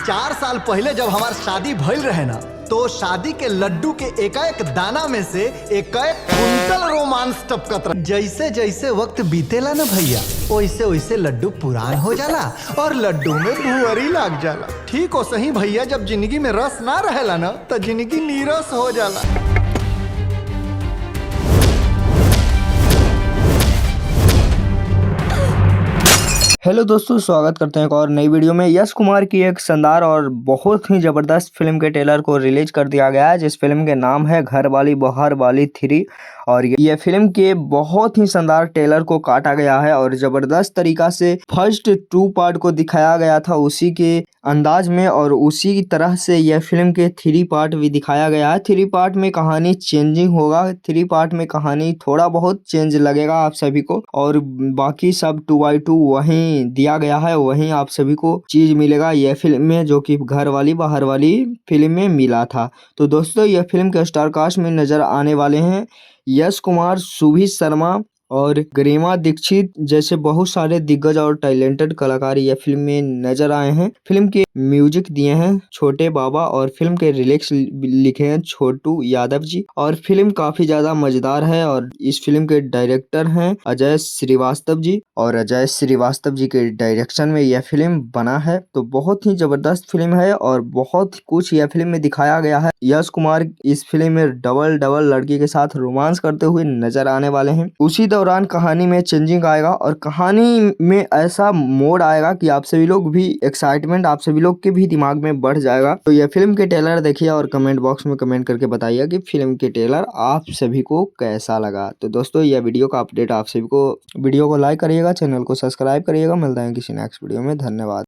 4 साल पहले जब हमार शादी भइल रहे ना, तो शादी के लड्डू के एक दाना में से एक कुंटल रोमांस टपकत रहे। जैसे जैसे वक्त बीतेला ना भैया, वैसे वैसे लड्डू पुरान हो जाला और लड्डू में भुअरी लग जाला। ठीक हो सही भैया, जब जिंदगी में रस ना रहेला ना, तो जिंदगी नीरस हो जाला। हेलो दोस्तों, स्वागत करते हैं एक और नई वीडियो में। यश कुमार की एक शानदार और बहुत ही ज़बरदस्त फिल्म के ट्रेलर को रिलीज कर दिया गया है, जिस फिल्म के नाम है घरवाली बहरवाली 3। और ये फिल्म के बहुत ही शानदार ट्रेलर को काटा गया है और ज़बरदस्त तरीका से फर्स्ट 2 पार्ट को दिखाया गया था उसी के अंदाज में, और उसी तरह से यह फिल्म के 3 पार्ट भी दिखाया गया है। 3 पार्ट में कहानी चेंजिंग होगा, 3 पार्ट में कहानी थोड़ा बहुत चेंज लगेगा आप सभी को, और बाकी सब 2x2 वहीं दिया गया है, वहीं आप सभी को चीज मिलेगा यह फिल्म में, जो कि घरवाली बहरवाली फिल्म में मिला था। तो दोस्तों, यह फिल्म के स्टार कास्ट में नजर आने वाले हैं यश कुमार, सुभी शर्मा और गरिमा दीक्षित जैसे बहुत सारे दिग्गज और टैलेंटेड कलाकार यह फिल्म में नजर आए हैं। फिल्म के म्यूजिक दिए हैं छोटे बाबा और फिल्म के लिरिक्स लिखे हैं छोटू यादव जी, और फिल्म काफी ज्यादा मजेदार है। और इस फिल्म के डायरेक्टर हैं अजय श्रीवास्तव जी, और अजय श्रीवास्तव जी के डायरेक्शन में यह फिल्म बना है। तो बहुत ही जबरदस्त फिल्म है और बहुत कुछ यह फिल्म में दिखाया गया है। यश कुमार इस फिल्म में डबल लड़की के साथ रोमांस करते हुए नजर आने वाले हैं। उसी दौरान कहानी में चेंजिंग आएगा और कहानी में ऐसा मोड़ आएगा कि आप सभी लोग भी एक्साइटमेंट आप सभी लोग के भी दिमाग में बढ़ जाएगा। तो यह फिल्म के ट्रेलर देखिए और कमेंट बॉक्स में कमेंट करके बताइए कि फिल्म के ट्रेलर आप सभी को कैसा लगा। तो दोस्तों, यह वीडियो का अपडेट आप सभी को, वीडियो को लाइक करिएगा, चैनल को सब्सक्राइब करिएगा। मिलता है किसी नेक्स्ट वीडियो में। धन्यवाद।